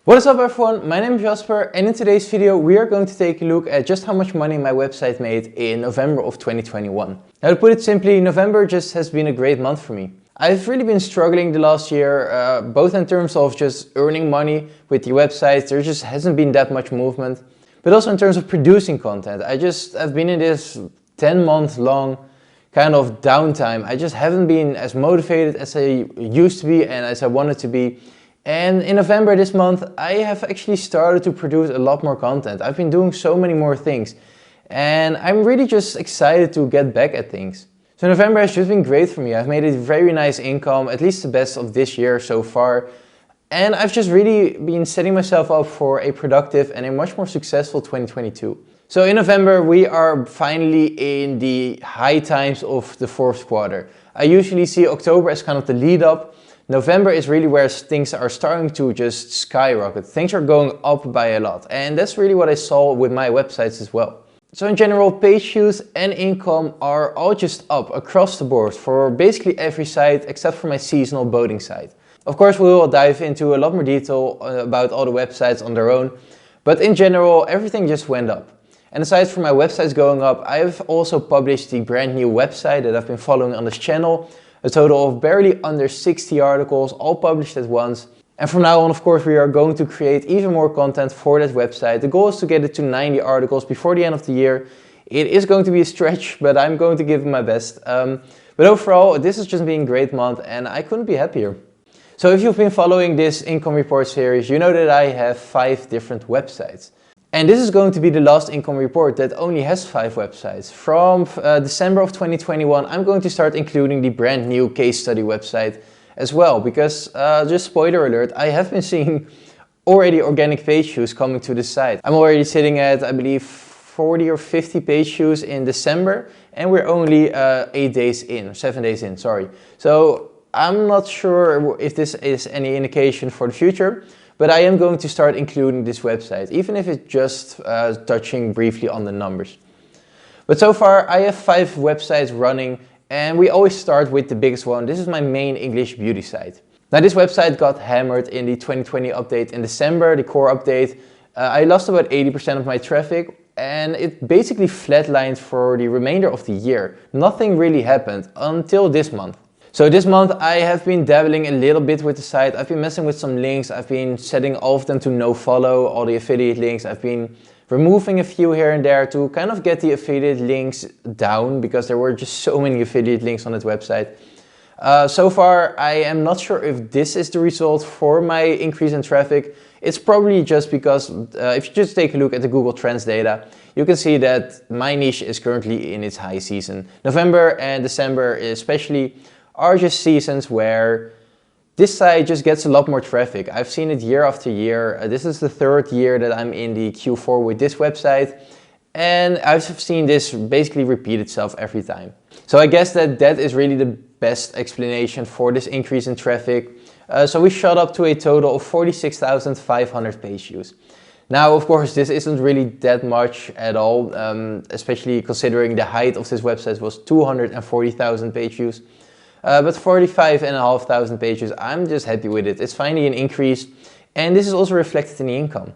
What is up everyone, my name is Jasper and in today's video we are going to take a look at just how much money my website made in November of 2021. Now to put it simply, November just has been a great month for me. I've really been struggling the last year, both in terms of just earning money with the website. There just hasn't been that much movement, but also in terms of producing content. I've been in this 10-month long kind of downtime. I just haven't been as motivated as I used to be and as I wanted to be. And in November this month, I have actually started to produce a lot more content. I've been doing so many more things and I'm really just excited to get back at things. So November has just been great for me. I've made a very nice income, at least the best of this year so far. And I've just really been setting myself up for a productive and a much more successful 2022. So in November, we are finally in the high times of the fourth quarter. I usually see October as kind of the lead up. November is really where things are starting to just skyrocket. Things are going up by a lot. And that's really what I saw with my websites as well. So in general, page views and income are all just up across the board for basically every site except for my seasonal boating site. Of course, we will dive into a lot more detail about all the websites on their own. But in general, everything just went up. And aside from my websites going up, I've also published the brand new website that I've been following on this channel. A total of barely under 60 articles, all published at once. And from now on, of course, we are going to create even more content for that website. The goal is to get it to 90 articles before the end of the year. It is going to be a stretch, but I'm going to give it my best. But overall, this has just been a great month and I couldn't be happier. So if you've been following this income report series, you know that I have 5 different websites. And this is going to be the last income report that only has 5 websites. From December of 2021, I'm going to start including the brand new case study website as well. Because, just spoiler alert, I have been seeing already organic page views coming to the site. I'm already sitting at, I believe, 40 or 50 page views in December. And we're only 7 days in, sorry. So I'm not sure if this is any indication for the future. But I am going to start including this website, even if it's just touching briefly on the numbers. But so far I have 5 websites running and we always start with the biggest one. This is my main English beauty site. Now this website got hammered in the 2020 update in December, the core update. I lost about 80% of my traffic and it basically flatlined for the remainder of the year. Nothing really happened until this month. So this month I have been dabbling a little bit with the site. I've been messing with some links. I've been setting all of them to no follow, all the affiliate links. I've been removing a few here and there to kind of get the affiliate links down because there were just so many affiliate links on that website. So far I am not sure if this is the result for my increase in traffic. It's probably just because if you just take a look at the Google Trends data, you can see that my niche is currently in its high season. November and December especially are just seasons where this site just gets a lot more traffic. I've seen it year after year. This is the 3rd year that I'm in the Q4 with this website. And I've seen this basically repeat itself every time. So I guess that is really the best explanation for this increase in traffic. So we shot up to a total of 46,500 page views. Now, of course, this isn't really that much at all, especially considering the height of this website was 240,000 page views. But 45,500 pages, I'm just happy with it. It's finally an increase and this is also reflected in the income.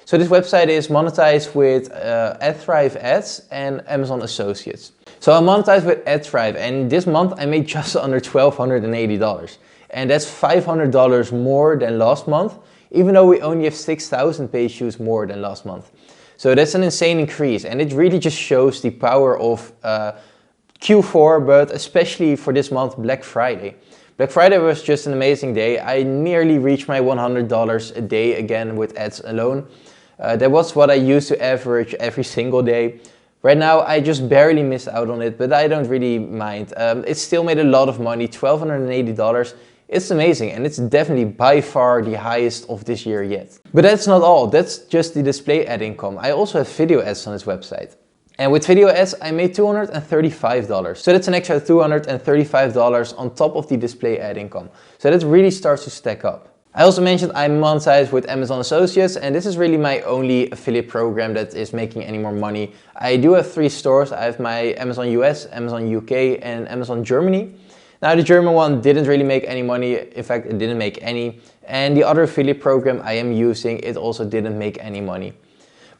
So this website is monetized with AdThrive ads and Amazon Associates. So I'm monetized with AdThrive and this month I made just under $1,280. And that's $500 more than last month, even though we only have 6,000 page views more than last month. So that's an insane increase and it really just shows the power of Q4, but especially for this month, Black Friday. Black Friday was just an amazing day. I nearly reached my $100 a day again with ads alone. That was what I used to average every single day. Right now, I just barely missed out on it, but I don't really mind. It still made a lot of money, $1,280. It's amazing and it's definitely by far the highest of this year yet. But that's not all, that's just the display ad income. I also have video ads on this website. And with video ads, I made $235. So that's an extra $235 on top of the display ad income. So that really starts to stack up. I also mentioned I'm monetized with Amazon Associates and this is really my only affiliate program that is making any more money. I do have 3 stores. I have my Amazon US, Amazon UK and Amazon Germany. Now the German one didn't really make any money, in fact it didn't make any, and the other affiliate program I am using, it also didn't make any money.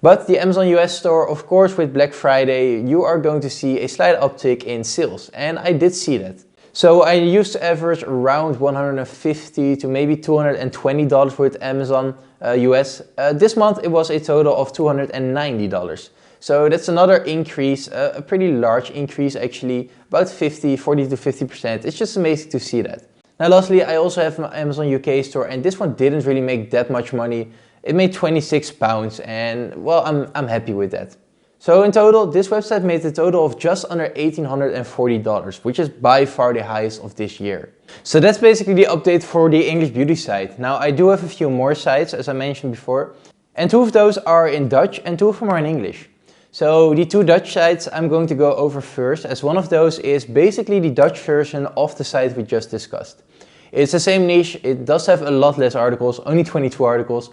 But the Amazon US store, of course, with Black Friday, you are going to see a slight uptick in sales, and I did see that. So I used to average around $150 to maybe $220 with Amazon US. This month it was a total of $290. So that's another increase, a pretty large increase actually, about 40 to 50%. It's just amazing to see that. Now lastly, I also have my Amazon UK store, and this one didn't really make that much money. It made £26 and well, I'm happy with that. So in total, this website made a total of just under $1,840, which is by far the highest of this year. So that's basically the update for the English beauty site. Now I do have a few more sites, as I mentioned before, and 2 of those are in Dutch and 2 of them are in English. So the 2 Dutch sites I'm going to go over first, as one of those is basically the Dutch version of the site we just discussed. It's the same niche, it does have a lot less articles, only 22 articles,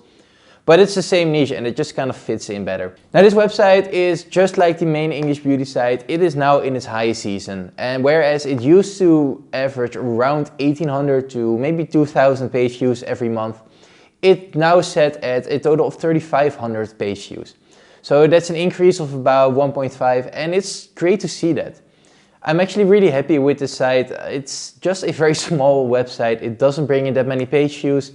but it's the same niche and it just kind of fits in better. Now this website is just like the main English beauty site, it is now in its high season. And whereas it used to average around 1,800 to maybe 2,000 page views every month, it now set at a total of 3,500 page views. So that's an increase of about 1.5 and it's great to see that. I'm actually really happy with the site. It's just a very small website. It doesn't bring in that many page views,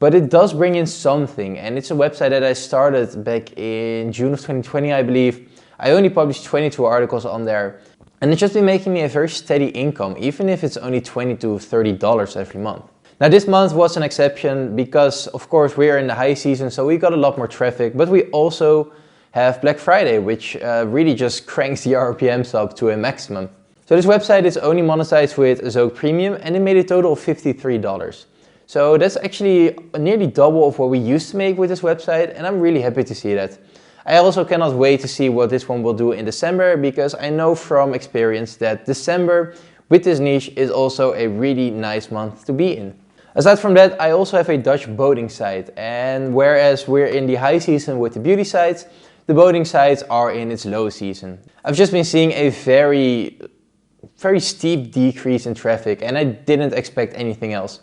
but it does bring in something. And it's a website that I started back in June of 2020, I believe. I only published 22 articles on there. And it's just been making me a very steady income, even if it's only $20 to $30 every month. Now this month was an exception because of course we're in the high season, so we got a lot more traffic, but we also have Black Friday, which really just cranks the RPMs up to a maximum. So this website is only monetized with Zoke Premium and it made a total of $53. So that's actually nearly double of what we used to make with this website, and I'm really happy to see that. I also cannot wait to see what this one will do in December, because I know from experience that December with this niche is also a really nice month to be in. Aside from that, I also have a Dutch boating site, and whereas we're in the high season with the beauty sites, the boating sites are in its low season. I've just been seeing a very steep decrease in traffic, and I didn't expect anything else.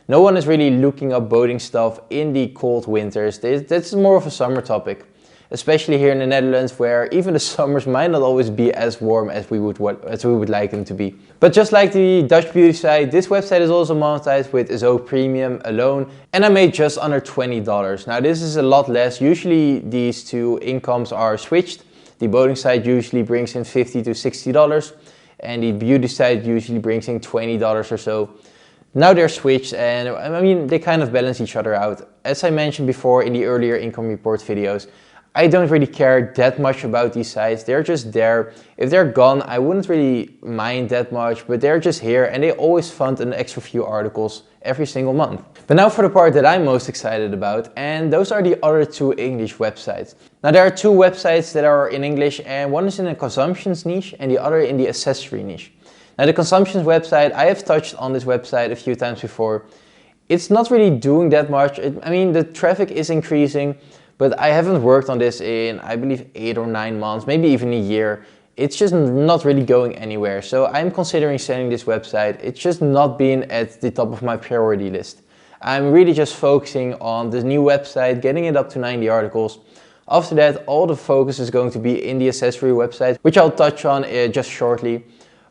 No one is really looking up boating stuff in the cold winters. That's more of a summer topic, especially here in the Netherlands, where even the summers might not always be as warm as we would like them to be. But just like the Dutch beauty site, this website is also monetized with Zoke Premium alone, and I made just under $20. Now this is a lot less. Usually these two incomes are switched. The boating site usually brings in $50 to $60, and the beauty site usually brings in $20 or so. Now they're switched, and I mean, they kind of balance each other out. As I mentioned before in the earlier income report videos, I don't really care that much about these sites. They're just there. If they're gone, I wouldn't really mind that much, but they're just here and they always fund an extra few articles every single month. But now for the part that I'm most excited about, and those are the other 2 English websites. Now there are 2 websites that are in English, and one is in the consumptions niche and the other in the accessory niche. Now the consumptions website, I have touched on this website a few times before. It's not really doing that much. I mean, the traffic is increasing, but I haven't worked on this in, I believe, 8 or 9 months, maybe even a year. It's just not really going anywhere. So I'm considering selling this website. It's just not been at the top of my priority list. I'm really just focusing on this new website, getting it up to 90 articles. After that, all the focus is going to be in the accessory website, which I'll touch on just shortly.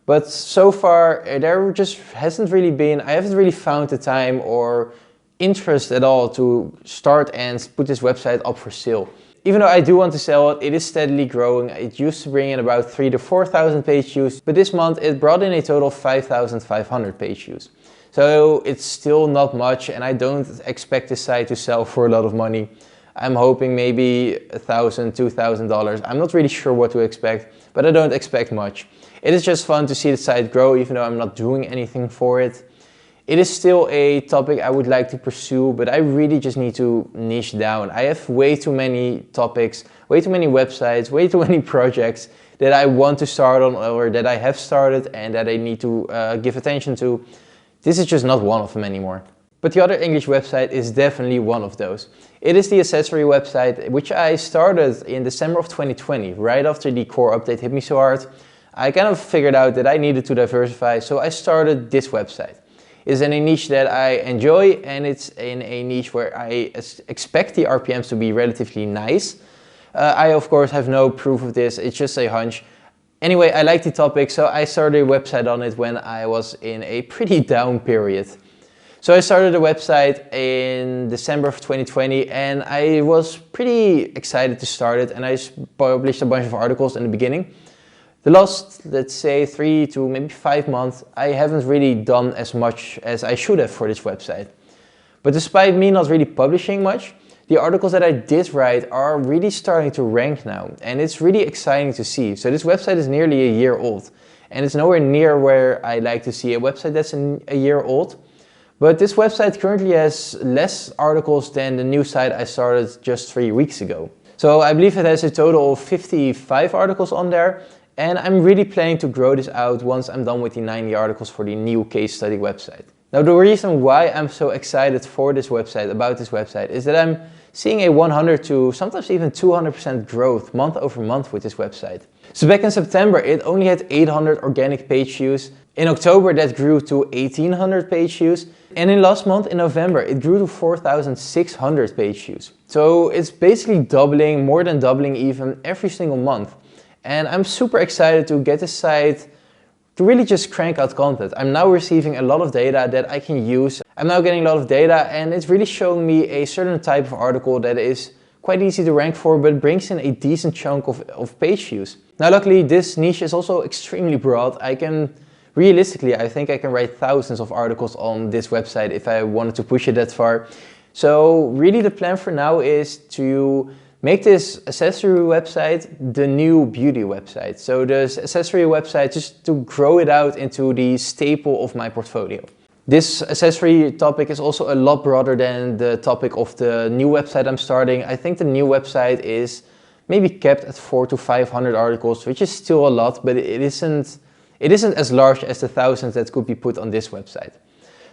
But so far, there just hasn't really been, I haven't really found the time or interest at all to start and put this website up for sale. Even though I do want to sell it, it is steadily growing. It used to bring in about 3,000 to 4,000 page views, but this month it brought in a total of 5,500 page views. So it's still not much, and I don't expect this site to sell for a lot of money. I'm hoping maybe $1,000, $2,000. I'm not really sure what to expect, but I don't expect much. It is just fun to see the site grow, even though I'm not doing anything for it. It is still a topic I would like to pursue, but I really just need to niche down. I have way too many topics, way too many websites, way too many projects that I want to start on, or that I have started and that I need to give attention to. This is just not one of them anymore. But the other English website is definitely one of those. It is the accessory website, which I started in December of 2020, right after the core update hit me so hard. I kind of figured out that I needed to diversify, so I started this website. It's in a niche that I enjoy, and it's in a niche where I expect the RPMs to be relatively nice. I of course have no proof of this, it's just a hunch. Anyway, I like the topic, so I started a website on it when I was in a pretty down period. So I started a website in December of 2020, and I was pretty excited to start it, and I published a bunch of articles in the beginning. The last, let's say, 3 to maybe 5 months, I haven't really done as much as I should have for this website. But despite me not really publishing much, the articles that I did write are really starting to rank now, and it's really exciting to see. So this website is nearly a year old, and it's nowhere near where I like to see a website that's a year old. But this website currently has less articles than the new site I started just 3 weeks ago. So I believe it has a total of 55 articles on there, and I'm really planning to grow this out once I'm done with the 90 articles for the new case study website. Now the reason why I'm so excited for this website, about this website, is that I'm seeing a 100 to sometimes even 200% growth month over month with this website. So back in September it only had 800 organic page views. In October that grew to 1800 page views. And in last month, in November, it grew to 4600 page views. So it's basically doubling, more than doubling even, every single month. And I'm super excited to get this site to really just crank out content. I'm now receiving a lot of data that I can use. I'm now getting a lot of data, and it's really showing me a certain type of article that is quite easy to rank for, but brings in a decent chunk of page views. Now luckily this niche is also extremely broad. Realistically, I think I can write thousands of articles on this website if I wanted to push it that far. So really the plan for now is to make this accessory website the new beauty website. So this accessory website, just to grow it out into the staple of my portfolio. This accessory topic is also a lot broader than the topic of the new website I'm starting. I think the new website is maybe capped at 400 to 500 articles, which is still a lot, but it isn't as large as the thousands that could be put on this website.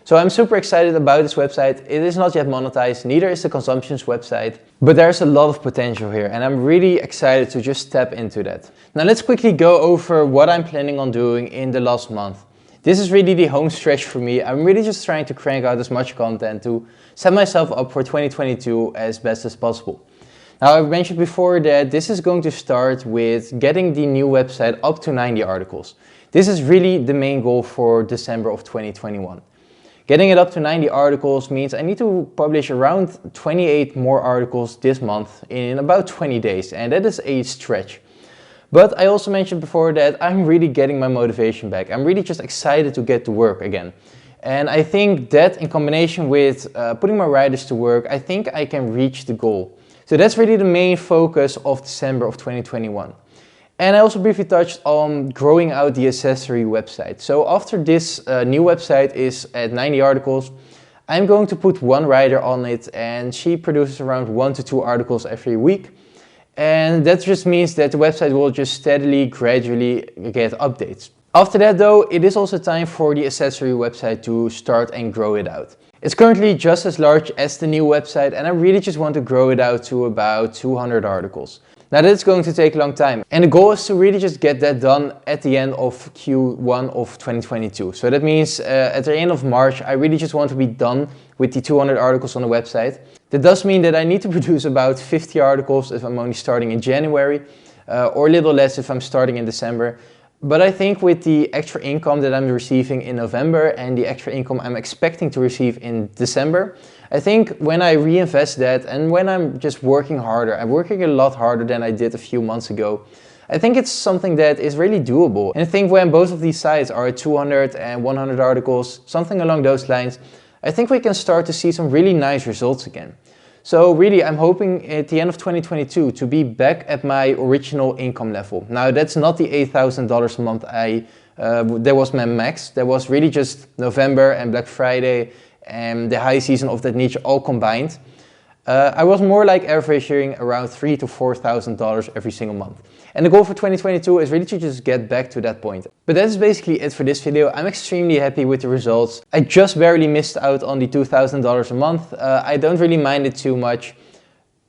So I'm super excited about this website. It is not yet monetized, neither is the consumptions website, but there's a lot of potential here, and I'm really excited to just step into that. Now let's quickly go over what I'm planning on doing in the last month. This is really the home stretch for me. I'm really just trying to crank out as much content to set myself up for 2022 as best as possible. Now I've mentioned before that this is going to start with getting the new website up to 90 articles. This is really the main goal for December of 2021. Getting it up to 90 articles means I need to publish around 28 more articles this month in about 20 days, and that is a stretch. But I also mentioned before that I'm really getting my motivation back. I'm really just excited to get to work again. And I think that in combination with putting my writers to work, I think I can reach the goal. So that's really the main focus of December of 2021. And I also briefly touched on growing out the accessory website. So after this new website is at 90 articles, I'm going to put one writer on it, and she produces around 1 to 2 articles every week. And that just means that the website will just steadily, gradually get updates. After that though, it is also time for the accessory website to start and grow it out. It's currently just as large as the new website, and I really just want to grow it out to about 200 articles. Now that's going to take a long time, and the goal is to really just get that done at the end of Q1 of 2022. So that means at the end of March, I really just want to be done with the 200 articles on the website. That does mean that I need to produce about 50 articles if I'm only starting in January, or a little less if I'm starting in December. But I think with the extra income that I'm receiving in November and the extra income I'm expecting to receive in December, I think when I reinvest that and when I'm just working harder, I'm working a lot harder than I did a few months ago, I think it's something that is really doable. And I think when both of these sites are at 200 and 100 articles, something along those lines, I think we can start to see some really nice results again. So really, I'm hoping at the end of 2022 to be back at my original income level. Now that's not the $8,000 a month that was my max. That was really just November and Black Friday and the high season of that niche all combined. I was more like averaging around $3,000 to $4,000 every single month. And the goal for 2022 is really to just get back to that point. But that is basically it for this video. I'm extremely happy with the results. I just barely missed out on the $2,000 a month. I don't really mind it too much.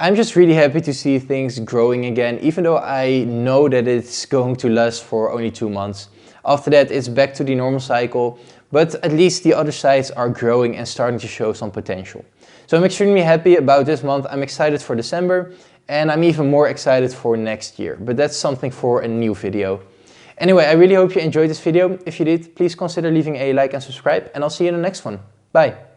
I'm just really happy to see things growing again, even though I know that it's going to last for only 2 months. After that, it's back to the normal cycle, but at least the other sites are growing and starting to show some potential. So I'm extremely happy about this month. I'm excited for December, and I'm even more excited for next year, but that's something for a new video. Anyway, I really hope you enjoyed this video. If you did, please consider leaving a like and subscribe, and I'll see you in the next one. Bye!